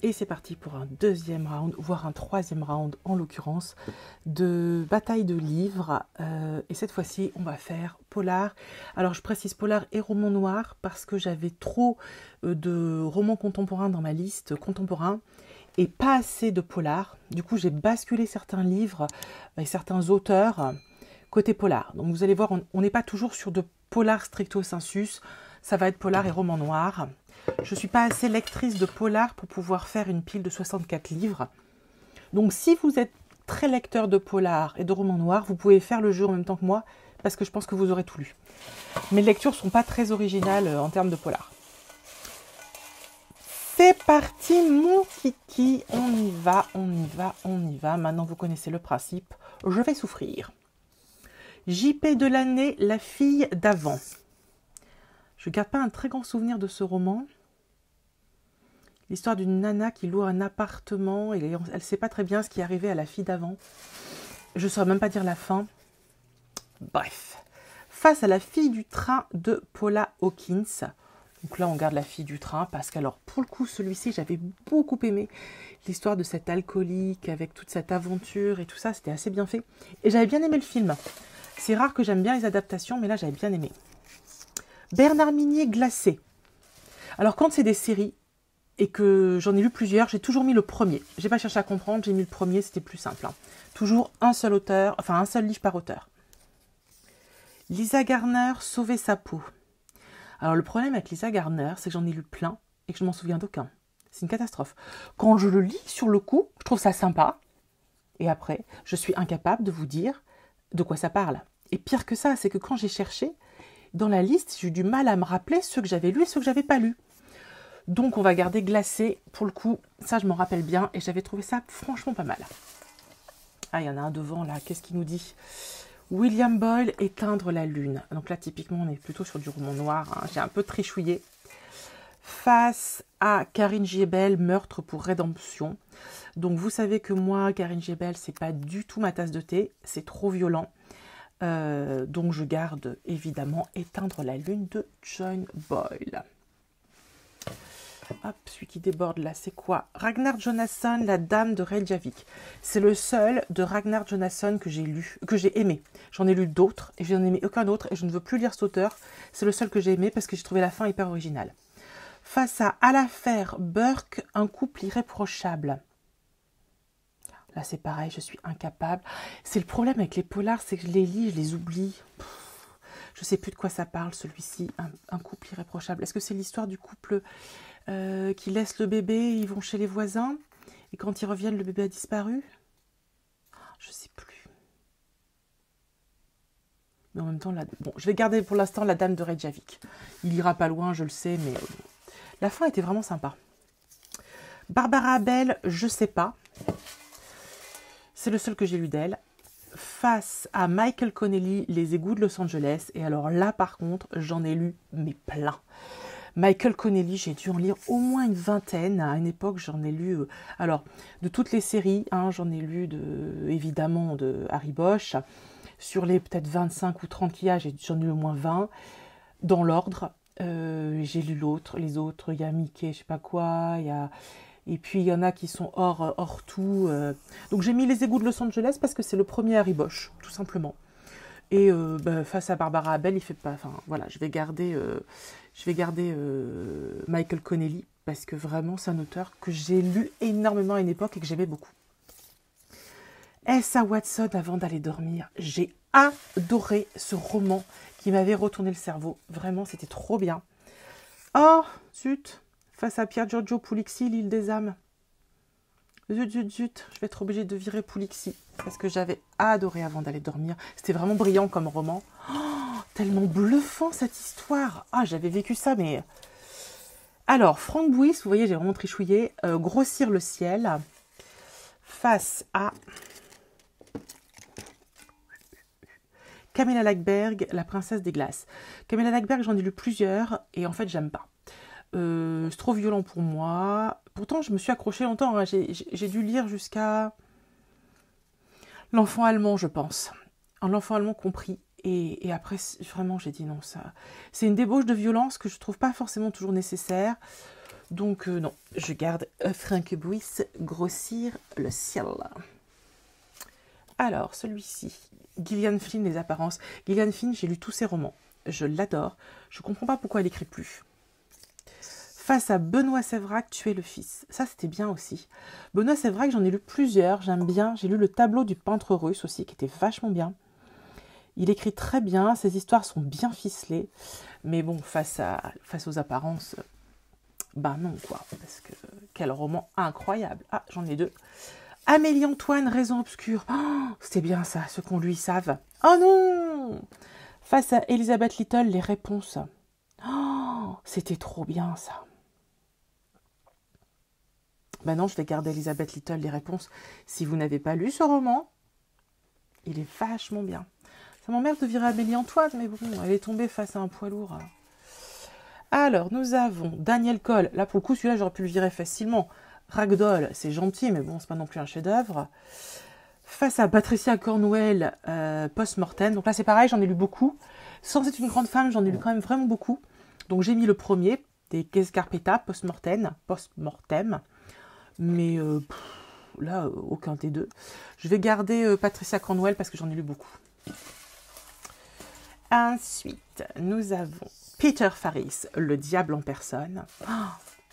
Et c'est parti pour un deuxième round, voire un troisième round en l'occurrence, de bataille de livres. Et cette fois-ci, on va faire polar. Alors je précise polar et roman noir parce que j'avais trop de romans contemporains dans ma liste contemporain et pas assez de polar. Du coup, j'ai basculé certains livres et certains auteurs côté polar. Donc vous allez voir, on n'est pas toujours sur de polar stricto sensus. Ça va être polar et roman noir. Je ne suis pas assez lectrice de polar pour pouvoir faire une pile de 64 livres. Donc si vous êtes très lecteur de polar et de romans noirs, vous pouvez faire le jeu en même temps que moi, parce que je pense que vous aurez tout lu. Mes lectures ne sont pas très originales en termes de polar. C'est parti mon kiki, on y va, on y va, on y va. Maintenant vous connaissez le principe, je vais souffrir. JP Delaney, La fille d'avant. Je ne garde pas un très grand souvenir de ce roman. L'histoire d'une nana qui loue un appartement et elle ne sait pas très bien ce qui est arrivé à la fille d'avant. Je ne saurais même pas dire la fin. Bref. Face à la fille du train de Paula Hawkins. Donc là, on garde la fille du train parce qu'alors, pour le coup, celui-ci, j'avais beaucoup aimé l'histoire de cet alcoolique avec toute cette aventure et tout ça. C'était assez bien fait. Et j'avais bien aimé le film. C'est rare que j'aime bien les adaptations, mais là, j'avais bien aimé. Bernard Minier, Glacé. Alors, quand c'est des séries, et que j'en ai lu plusieurs, j'ai toujours mis le premier. J'ai pas cherché à comprendre, j'ai mis le premier, c'était plus simple. Hein. Toujours un seul auteur, enfin un seul livre par auteur. Lisa Garner, Sauver sa peau. Alors le problème avec Lisa Garner, c'est que j'en ai lu plein et que je m'en souviens d'aucun. C'est une catastrophe. Quand je le lis sur le coup, je trouve ça sympa. Et après, je suis incapable de vous dire de quoi ça parle. Et pire que ça, c'est que quand j'ai cherché, dans la liste, j'ai eu du mal à me rappeler ceux que j'avais lus et ceux que j'avais pas lus. Donc on va garder Glacé, pour le coup, ça je m'en rappelle bien, et j'avais trouvé ça franchement pas mal. Ah, il y en a un devant là, qu'est-ce qu'il nous dit? William Boyle, Éteindre la lune. Donc là, typiquement, on est plutôt sur du roman noir, hein. J'ai un peu trichouillé. Face à Karine Giebel, Meurtre pour rédemption. Donc vous savez que moi, Karine Giebel, c'est pas du tout ma tasse de thé, c'est trop violent. Donc je garde évidemment Éteindre la lune de John Boyle. Hop, celui qui déborde là, c'est quoi? Ragnar Jonasson, La Dame de Reykjavik. C'est le seul de Ragnar Jonasson que j'ai lu, que j'ai aimé. J'en ai lu d'autres et je n'en ai aimé aucun autre et je ne veux plus lire cet auteur. C'est le seul que j'ai aimé parce que j'ai trouvé la fin hyper originale. Face à l'affaire Burke, Un couple irréprochable. Là, c'est pareil, je suis incapable. C'est le problème avec les polars, c'est que je les lis, je les oublie. Je ne sais plus de quoi ça parle, celui-ci. Un couple irréprochable. Est-ce que c'est l'histoire du couple qui laisse le bébé, ils vont chez les voisins, et quand ils reviennent, le bébé a disparu? Je ne sais plus. Mais en même temps, bon, je vais garder pour l'instant La Dame de Reykjavik. Il ira pas loin, je le sais, mais la fin était vraiment sympa. Barbara Abel, Je sais pas. C'est le seul que j'ai lu d'elle. Face à Michael Connelly, Les égouts de Los Angeles. Et alors là, par contre, j'en ai lu, mais plein. Michael Connelly, j'ai dû en lire au moins une vingtaine. À une époque, j'en ai lu, alors, de toutes les séries, hein, j'en ai lu évidemment de Harry Bosch. Sur les peut-être 25 ou 30 qu'il y a, j'en ai lu au moins 20. Dans l'ordre, j'ai lu les autres, il y a Mickey, je sais pas quoi, et puis il y en a qui sont hors tout. Donc j'ai mis Les égouts de Los Angeles parce que c'est le premier Harry Bosch, tout simplement. Et face à Barbara Abel, il fait pas. Enfin voilà, je vais garder Michael Connelly parce que vraiment c'est un auteur que j'ai lu énormément à une époque et que j'aimais beaucoup. S.A. Watson, Avant d'aller dormir. J'ai adoré ce roman qui m'avait retourné le cerveau. Vraiment, c'était trop bien. Oh, zut, face à Pier Giorgio Puglisi, L'île des âmes. Zut, je vais être obligée de virer Puglisi parce que j'avais adoré Avant d'aller dormir. C'était vraiment brillant comme roman. Oh, tellement bluffant cette histoire. Ah, j'avais vécu ça, mais... Alors, Franck Bouis, vous voyez, j'ai vraiment trichouillé. Grossir le ciel. Face à... Camilla Lackberg, La princesse des glaces. Camilla Lackberg, j'en ai lu plusieurs et en fait, j'aime pas. C'est trop violent pour moi. Pourtant, je me suis accrochée longtemps. Hein. J'ai dû lire jusqu'à L'enfant allemand, je pense. L'enfant allemand compris. Et après, vraiment, j'ai dit non, ça... C'est une débauche de violence que je trouve pas forcément toujours nécessaire. Donc non, je garde Frank Buis, Grossir le ciel. Alors, celui-ci, Gillian Flynn, Les apparences. Gillian Flynn, j'ai lu tous ses romans. Je l'adore. Je ne comprends pas pourquoi elle n'écrit plus. Face à Benoît Sévrac, Tuer le fils. Ça, c'était bien aussi. Benoît Sévrac, j'en ai lu plusieurs. J'aime bien. J'ai lu Le tableau du peintre russe aussi, qui était vachement bien. Il écrit très bien. Ses histoires sont bien ficelées. Mais bon, face aux apparences, ben non, quoi. Parce que quel roman incroyable. Ah, j'en ai deux. Amélie Antoine, Raison obscure. Oh, c'était bien ça, ce qu'on lui savent. Oh non! Face à Elizabeth Little, Les réponses. Oh, c'était trop bien ça. Maintenant, je vais garder Elizabeth Little, Les réponses. Si vous n'avez pas lu ce roman, il est vachement bien. Ça m'emmerde de virer Amélie Antoine, mais bon, elle est tombée face à un poids lourd. Alors, nous avons Daniel Cole. Là, pour le coup, celui-là, j'aurais pu le virer facilement. Ragdoll, c'est gentil, mais bon, c'est pas non plus un chef-d'œuvre. Face à Patricia Cornwell, Post-Mortem. Donc là, c'est pareil, j'en ai lu beaucoup. Sans être une grande femme, j'en ai lu quand même vraiment beaucoup. Donc j'ai mis le premier, des Caisse Carpeta, Post-Mortem. Mais là, aucun des deux. Je vais garder Patricia Cornwell parce que j'en ai lu beaucoup. Ensuite, nous avons Peter Farris, Le diable en personne. Oh,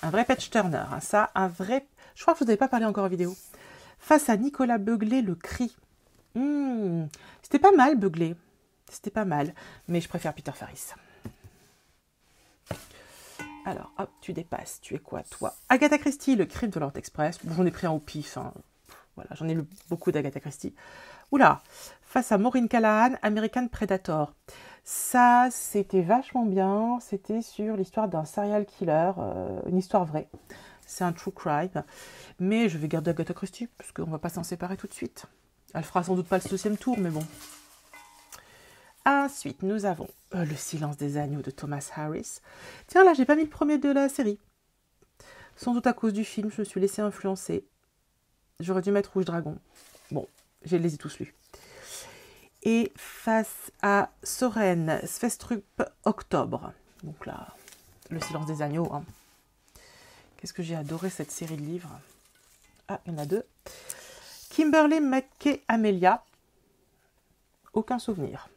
un vrai page turner, hein, ça, un vrai... Je crois que vous n'avez pas parlé encore en vidéo. Face à Nicolas Beuglet, Le cri. C'était pas mal, Beuglet. C'était pas mal, mais je préfère Peter Farris. Alors, hop, tu dépasses. Tu es quoi, toi? Agatha Christie, Le crime de l'Orient Express. Bon, j'en ai pris un au pif. Hein. Voilà, j'en ai lu beaucoup d'Agatha Christie. Oula, face à Maureen Callahan, American Predator. Ça, c'était vachement bien. C'était sur l'histoire d'un serial killer, une histoire vraie. C'est un true crime. Mais je vais garder Agatha Christie, parce qu'on ne va pas s'en séparer tout de suite. Elle fera sans doute pas le deuxième tour, mais bon. Ensuite, nous avons Le silence des agneaux de Thomas Harris. Tiens, là, j'ai pas mis le premier de la série. Sans doute à cause du film, je me suis laissée influencer. J'aurais dû mettre Rouge Dragon. Bon, je les ai tous lus. Et face à Soren Svestrup, Octobre. Donc là, Le silence des agneaux. Hein. Qu'est-ce que j'ai adoré cette série de livres. Ah, il y en a deux. Kimberly McKay, Amelia. Aucun souvenir.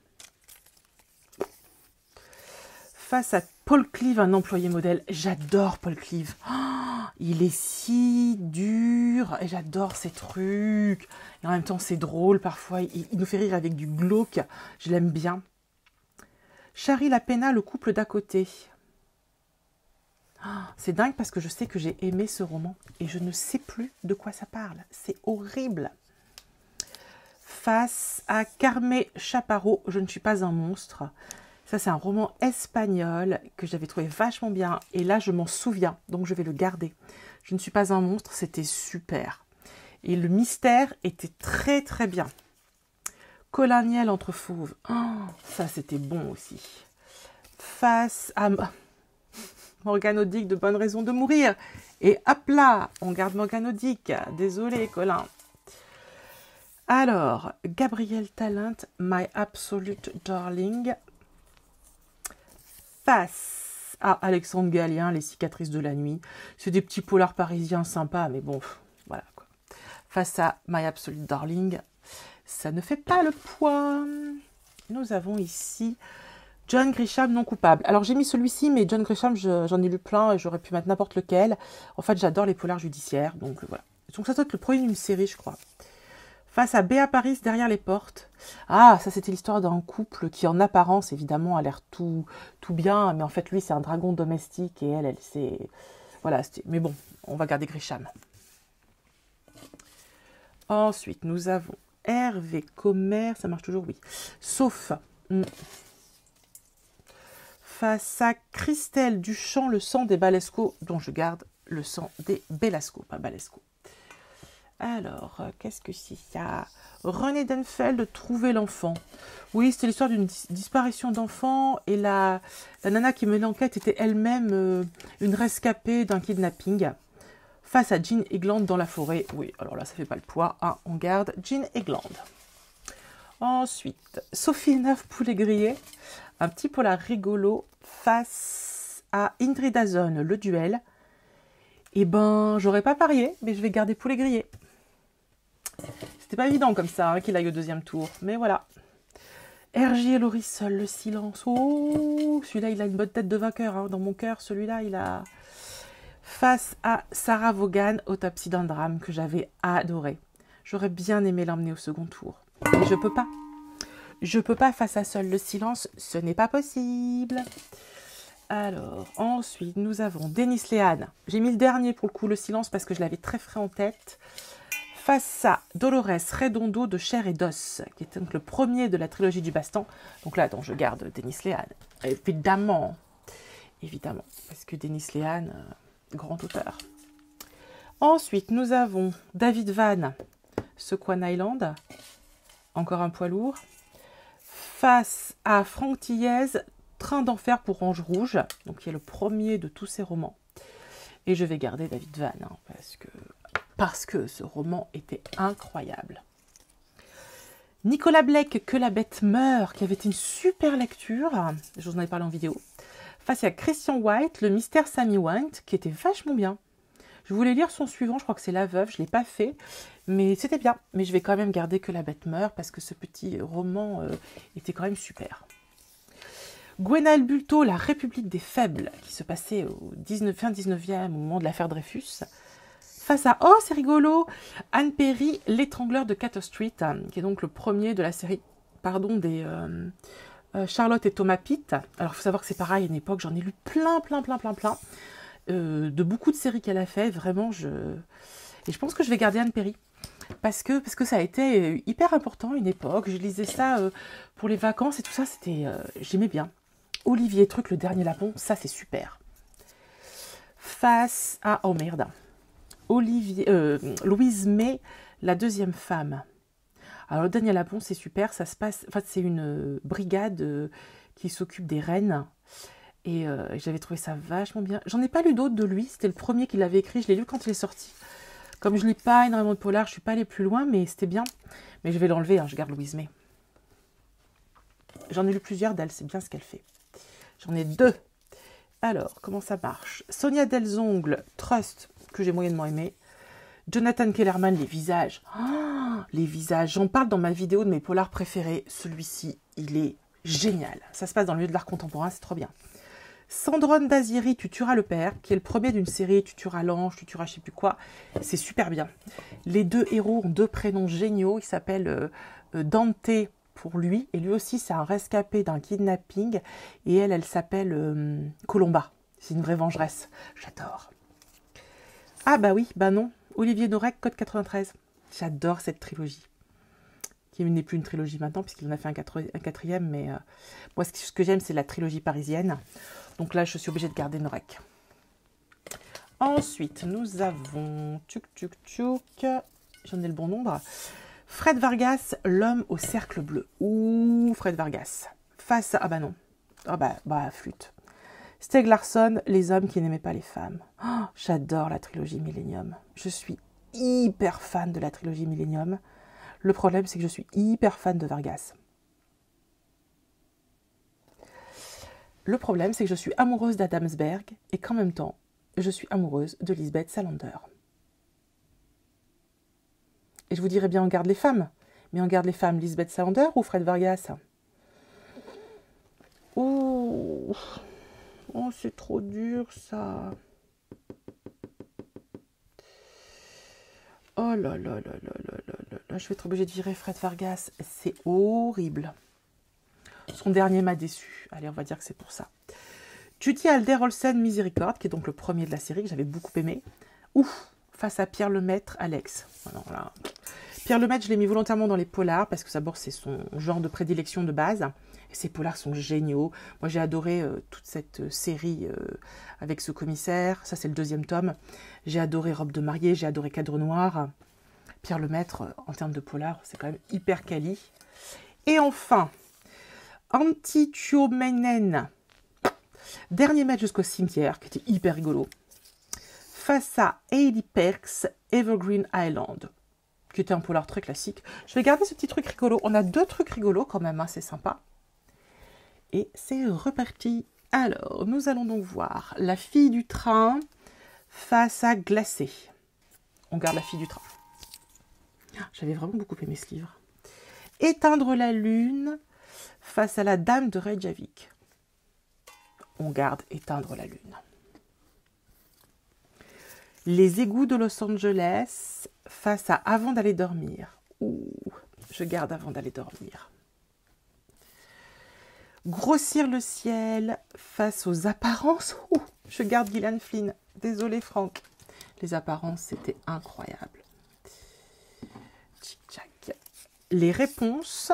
Face à Paul Cleave, un employé modèle. J'adore Paul Cleave. Oh, il est si dur. Et j'adore ces trucs. Et en même temps, c'est drôle parfois. Il nous fait rire avec du glauque. Je l'aime bien. Shari Lapena, Le couple d'à côté. Oh, c'est dingue parce que je sais que j'ai aimé ce roman. Et je ne sais plus de quoi ça parle. C'est horrible. Face à Carme Chaparro, Je ne suis pas un monstre. Ça, c'est un roman espagnol que j'avais trouvé vachement bien. Et là, je m'en souviens, donc je vais le garder. Je ne suis pas un monstre, c'était super. Et le mystère était très, très bien. Colonial entre fauves. Oh, ça, c'était bon aussi. Face à Morgane Audic, De bonnes raisons de mourir. Et hop là, on garde Morgane Audic. Désolé, Colin. Alors, Gabriel Talent, My Absolute Darling. Face à Alexandre Gallien, Les cicatrices de la nuit. C'est des petits polars parisiens sympas, mais bon, voilà quoi. Face à My Absolute Darling, ça ne fait pas le poids. Nous avons ici John Grisham, Non coupable. Alors j'ai mis celui-ci, mais John Grisham, j'en ai lu plein et j'aurais pu mettre n'importe lequel. En fait, j'adore les polars judiciaires, donc voilà. Donc ça doit être le premier d'une série, je crois. Face à Béa Paris, Derrière les portes. Ah, ça c'était l'histoire d'un couple qui en apparence évidemment a l'air tout bien, mais en fait lui c'est un dragon domestique et elle c'est... Voilà, mais bon, on va garder Grisham. Ensuite, nous avons Hervé Commer, ça marche toujours, oui. Sauf... Face à Christelle Duchamp, Le sang des Balesco, dont je garde Le sang des Belasco, pas Balesco. Alors, qu'est-ce que c'est ça? René Denfeld, Trouver l'enfant. Oui, c'était l'histoire d'une disparition d'enfant et la nana qui menait l'enquête était elle-même une rescapée d'un kidnapping. Face à Jean Egland dans la forêt. Oui, alors là, ça fait pas le poids. Hein, on garde Jean Egland. Ensuite, Sophie Neuve, Poulet grillé. Un petit polar rigolo face à Ingrid Dazon, Le duel. Eh ben, j'aurais pas parié, mais je vais garder poulet grillé. C'était pas évident comme ça hein, qu'il aille au deuxième tour, mais voilà. RJ et Laurie seul, le silence. Oh, celui-là, il a une bonne tête de vainqueur. Hein. Dans mon cœur, celui-là, il a... Face à Sarah Vaughan, Autopsie d'un drame, que j'avais adoré. J'aurais bien aimé l'emmener au second tour. Mais je peux pas. Je peux pas face à seul le silence, ce n'est pas possible. Alors, ensuite, nous avons Denis Lehan. J'ai mis le dernier pour le coup, le silence, parce que je l'avais très frais en tête. Face à Dolores Redondo de Chair et d'Os, qui est donc le premier de la trilogie du Bastan. Donc là, donc, je garde Denis Lehan. Évidemment. Évidemment. Parce que Denis Lehan, grand auteur. Ensuite, nous avons David Vann, Sequan Island. Encore un poids lourd. Face à Franck Thiez, Train d'enfer pour Ange Rouge, donc qui est le premier de tous ses romans. Et je vais garder David Vann, hein, parce que ce roman était incroyable. Nicolas Blake, Que la bête meurt, qui avait été une super lecture, je vous en avais parlé en vidéo. Face à Christian White, Le mystère Sammy White, qui était vachement bien. Je voulais lire son suivant, je crois que c'est La Veuve, je ne l'ai pas fait, mais c'était bien. Mais je vais quand même garder Que la bête meurt, parce que ce petit roman était quand même super. Gwenaël Bulto, La République des faibles, qui se passait au fin 19e, au moment de l'affaire Dreyfus. Face à, oh c'est rigolo, Anne Perry, L'étrangleur de Cato Street, qui est donc le premier de la série, pardon, des Charlotte et Thomas Pitt. Alors il faut savoir que c'est pareil, à une époque, j'en ai lu plein, de beaucoup de séries qu'elle a fait, vraiment, et je pense que je vais garder Anne Perry. Parce que ça a été hyper important à une époque, je lisais ça pour les vacances et tout ça, j'aimais bien. Olivier Truc, Le Dernier Lapon, ça c'est super. Face à, oh merde, Louise May, La deuxième femme. Alors Le Dernier Lapon, c'est super, ça se passe, en fait c'est une brigade qui s'occupe des reines. Et j'avais trouvé ça vachement bien. J'en ai pas lu d'autres de lui, c'était le premier qu'il avait écrit, je l'ai lu quand il est sorti. Comme je lis pas énormément de polar, je suis pas allée plus loin, mais c'était bien. Mais je vais l'enlever, hein, je garde Louise May. J'en ai lu plusieurs d'elle, c'est bien ce qu'elle fait. J'en ai 2. Alors, comment ça marche? Sonia Delzongle, Trust, que j'ai moyennement aimé. Jonathan Kellerman, Les visages. Oh, les visages, j'en parle dans ma vidéo de mes polars préférés. Celui-ci, il est génial. Ça se passe dans le milieu de l'art contemporain, c'est trop bien. Sandrone Dazieri, Tu tueras le père, qui est le premier d'une série, Tu tueras l'ange, Tu tueras je sais plus quoi. C'est super bien. Les deux héros ont 2 prénoms géniaux. Ils s'appellent Dante pour lui, et lui aussi c'est un rescapé d'un kidnapping, et elle s'appelle Colomba. C'est une vraie vengeresse. J'adore. Ah bah oui, bah non. Olivier Norek, Code 93. J'adore cette trilogie. Qui n'est plus une trilogie maintenant, puisqu'il en a fait un quatrième, mais moi ce que j'aime c'est la trilogie parisienne. Donc là je suis obligée de garder Norek. Ensuite nous avons j'en ai le bon nombre. Fred Vargas, L'homme au cercle bleu. Ouh, Fred Vargas. Face à... Ah bah non. Ah bah flûte. Stieg Larsson, Les hommes qui n'aimaient pas les femmes. Oh, j'adore la trilogie Millennium. Je suis hyper fan de la trilogie Millennium. Le problème, c'est que je suis hyper fan de Vargas. Le problème, c'est que je suis amoureuse d'Adamsberg et qu'en même temps, je suis amoureuse de Lisbeth Salander. Et je vous dirais bien, on garde les femmes. Mais on garde les femmes, Lisbeth Salander ou Fred Vargas? Oh, c'est trop dur, ça. Oh là là là là là là là. Je vais être obligée de virer Fred Vargas. C'est horrible. Son dernier m'a déçu. Allez, on va dire que c'est pour ça. Judy Alder Olsen, Miséricorde, qui est donc le premier de la série, que j'avais beaucoup aimé. Ouf, face à Pierre Lemaitre, Alex. Alors là, Pierre Lemaitre, je l'ai mis volontairement dans les polars, parce que d'abord, c'est son genre de prédilection de base. Et ces polars sont géniaux. Moi, j'ai adoré toute cette série avec ce commissaire. Ça, c'est le 2e tome. J'ai adoré Robe de mariée, j'ai adoré Cadre noir. Pierre Lemaitre, en termes de polar, c'est quand même hyper quali. Et enfin, Antti Tuominen, Dernier maître jusqu'au cimetière, qui était hyper rigolo. Face à Heidi Perks, Evergreen Island, qui était un polar très classique. Je vais garder ce petit truc rigolo. On a 2 trucs rigolos quand même, hein, c'est sympa. Et c'est reparti. Alors, nous allons donc voir La fille du train face à Glacé. On garde la fille du train. J'avais vraiment beaucoup aimé ce livre. Éteindre la lune face à la dame de Reykjavik. On garde Éteindre la lune. Les égouts de Los Angeles face à Avant d'aller dormir. Ouh, je garde Avant d'aller dormir. Grossir le ciel face aux apparences. Ouh, je garde Gillian Flynn. Désolée Franck. Les apparences, c'était incroyable. Tchic-tchac. Les réponses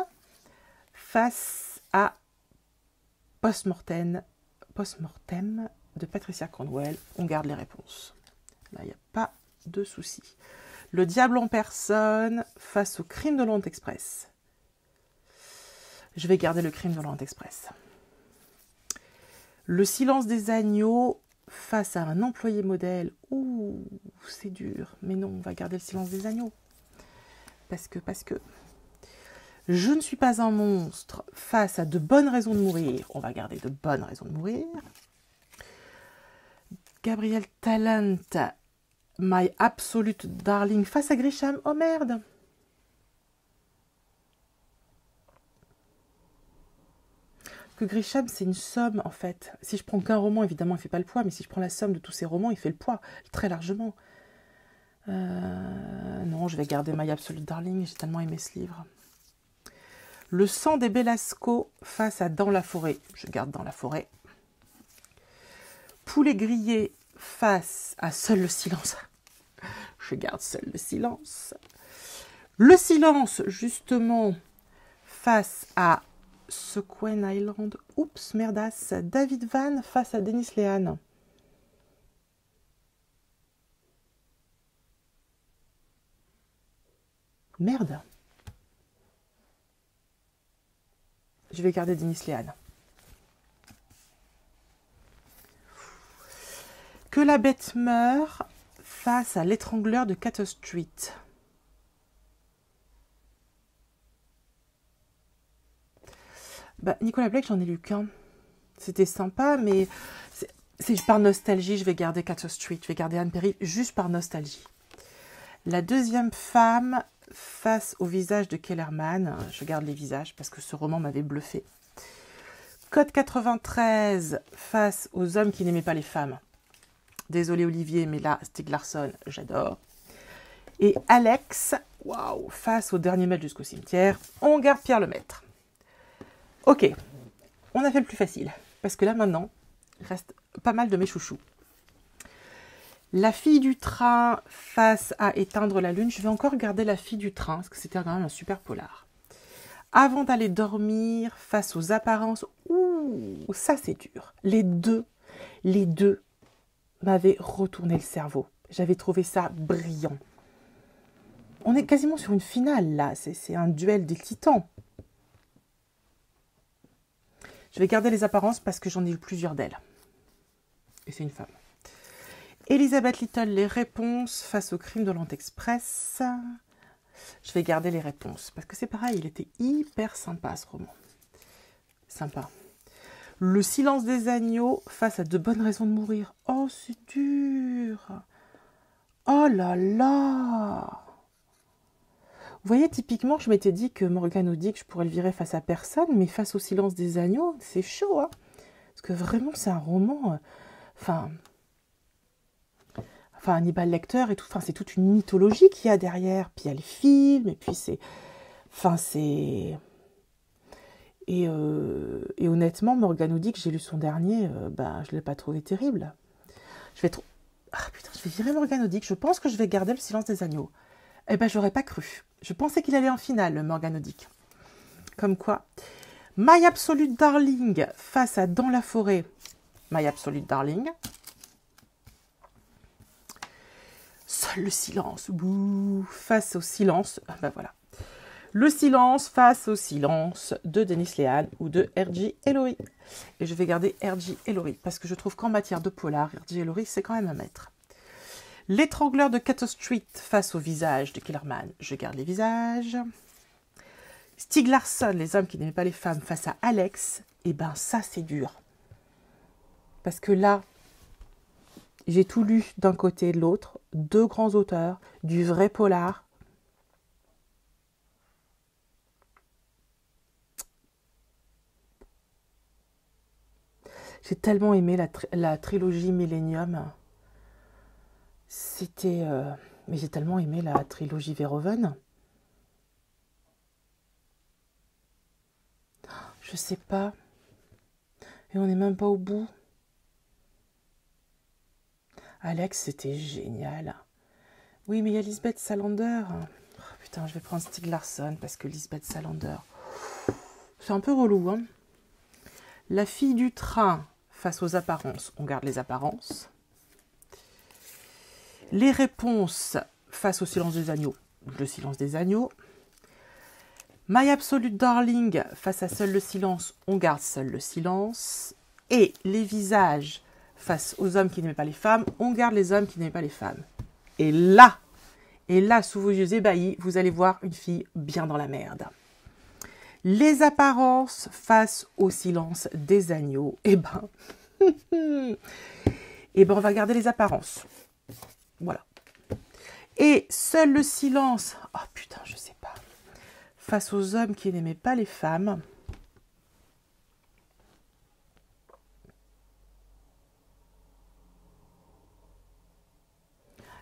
face à Post-mortem de Patricia Cornwell. On garde les réponses. Là, il n'y a pas de souci. Le diable en personne face au crime de l'Orient Express. Je vais garder le crime de l'Orient Express. Le silence des agneaux face à un employé modèle. Ouh, c'est dur. Mais non, on va garder le silence des agneaux. Parce que. Je ne suis pas un monstre face à de bonnes raisons de mourir. On va garder de bonnes raisons de mourir. Gabriel Talent, My Absolute Darling face à Grisham. Oh merde! Que Grisham, c'est une somme, en fait. Si je prends qu'un roman, évidemment, il ne fait pas le poids, mais si je prends la somme de tous ces romans, il fait le poids, très largement. Non, je vais garder My Absolute Darling, j'ai tellement aimé ce livre. Le sang des Belasco face à Dans la forêt. Je garde Dans la forêt. Poulet grillé face à Seul le silence. Je garde Seul le silence. Le silence, justement, face à Sequoia Island. Oups, merdasse. David Van face à Denis Lehan. Merde. Je vais garder Denis Lehan. Que la bête meure face à l'étrangleur de Cato Street. Bah, Nicolas Blake, j'en ai lu qu'un. C'était sympa, mais si par nostalgie, je vais garder Cato Street. Je vais garder Anne Perry juste par nostalgie. La deuxième femme face au visage de Kellerman. Je garde les visages parce que ce roman m'avait bluffé. Code 93 face aux hommes qui n'aimaient pas les femmes. Désolé Olivier, mais là, Stieg Larsson, j'adore. Et Alex, waouh, face au dernier maître jusqu'au cimetière. On garde Pierre Lemaître. Ok, on a fait le plus facile. Parce que là, maintenant, il reste pas mal de mes chouchous. La fille du train face à Éteindre la lune. Je vais encore garder La fille du train, parce que c'était quand même un super polar. Avant d'aller dormir, face aux apparences. Ouh, ça c'est dur. Les deux m'avaient retourné le cerveau. J'avais trouvé ça brillant. On est quasiment sur une finale, là. C'est un duel des titans. Je vais garder les apparences parce que j'en ai eu plusieurs d'elles. Et c'est une femme. Elisabeth Little, les réponses face au crime de l'Orient Express. Je vais garder les réponses. Parce que c'est pareil, il était hyper sympa ce roman. Sympa. Le silence des agneaux face à de bonnes raisons de mourir. Oh, c'est dur. Oh là là. Vous voyez, typiquement, je m'étais dit que Morgane Audic, je pourrais le virer face à personne, mais face au silence des agneaux, c'est chaud, hein. Parce que vraiment, c'est un roman... Enfin, Hannibal Lecter et tout, c'est toute une mythologie qu'il y a derrière. Puis il y a les films, et puis c'est... Et honnêtement, Morgane Audic, j'ai lu son dernier, je ne l'ai pas trouvé terrible. Je vais virer Morgane Audic. Je pense que je vais garder le silence des agneaux. Eh ben, j'aurais pas cru. Je pensais qu'il allait en finale, Morgane Audic. Comme quoi. My Absolute Darling face à Dans la forêt. My Absolute Darling. Seul le silence. Bouh, face au silence. Ben voilà. Le silence face au silence de Denis Lehan ou de R.J. Ellory. Et je vais garder R.J. Ellory parce que je trouve qu'en matière de polar, R.J. Ellory, c'est quand même un maître. L'étrangleur de Cato Street face au visage de Kellerman. Je garde les visages. Stieg Larsson, les hommes qui n'aimaient pas les femmes face à Alex. Eh ben ça, c'est dur. Parce que là, J'ai tout lu d'un côté et de l'autre, 2 grands auteurs, du vrai polar. J'ai tellement aimé la trilogie Millennium. C'était... mais j'ai tellement aimé la trilogie Verhoeven. Je sais pas. Et on n'est même pas au bout. Alex, c'était génial. Oui, mais il y a Lisbeth Salander. Oh, putain, je vais prendre Stieg Larsson parce que Lisbeth Salander, c'est un peu relou, hein. La fille du train face aux apparences, on garde les apparences. Les réponses face au silence des agneaux, le silence des agneaux. My Absolute Darling face à seul le silence, on garde seul le silence. Et les visages face aux hommes qui n'aimaient pas les femmes, on garde les hommes qui n'aimaient pas les femmes. Et là, sous vos yeux ébahis, vous allez voir une fille bien dans la merde. Les apparences face au silence des agneaux, eh ben, on va garder les apparences. Voilà. Et seul le silence, oh putain, je sais pas, face aux hommes qui n'aimaient pas les femmes.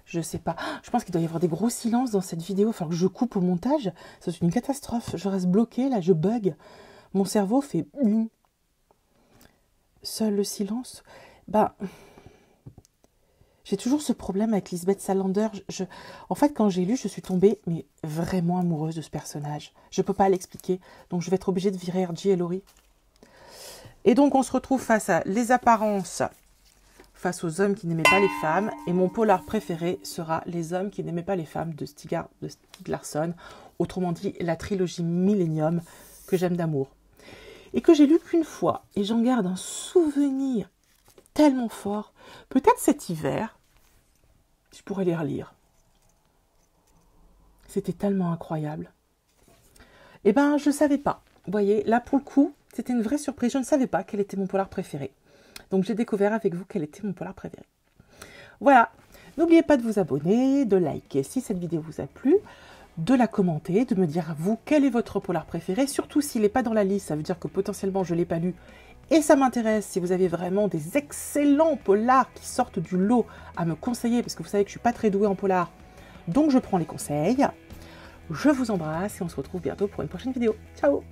Je sais pas. Je pense qu'il doit y avoir des gros silences dans cette vidéo. Il va falloir que je coupe au montage. C'est une catastrophe. Je reste bloquée, là, je bug. Mon cerveau fait... Seul le silence. Ben... J'ai toujours ce problème avec Lisbeth Salander. En fait, quand j'ai lu, je suis tombée mais vraiment amoureuse de ce personnage. Je ne peux pas l'expliquer. Donc, je vais être obligée de virer R.J. et Laurie. Et donc, on se retrouve face à les apparences... face aux hommes qui n'aimaient pas les femmes. Et mon polar préféré sera Les hommes qui n'aimaient pas les femmes de Stieg Larsson. Autrement dit, la trilogie Millennium que j'aime d'amour. Et que j'ai lu qu'une fois. Et j'en garde un souvenir tellement fort. Peut-être cet hiver, je pourrais les relire. C'était tellement incroyable. Eh ben, je ne savais pas. Vous voyez, là pour le coup, c'était une vraie surprise. Je ne savais pas quel était mon polar préféré. Donc, j'ai découvert avec vous quel était mon polar préféré. Voilà. N'oubliez pas de vous abonner, de liker si cette vidéo vous a plu, de la commenter, de me dire, vous, quel est votre polar préféré. Surtout s'il n'est pas dans la liste, ça veut dire que potentiellement, je ne l'ai pas lu. Et ça m'intéresse si vous avez vraiment des excellents polars qui sortent du lot à me conseiller, parce que vous savez que je ne suis pas très douée en polar. Donc, je prends les conseils. Je vous embrasse et on se retrouve bientôt pour une prochaine vidéo. Ciao!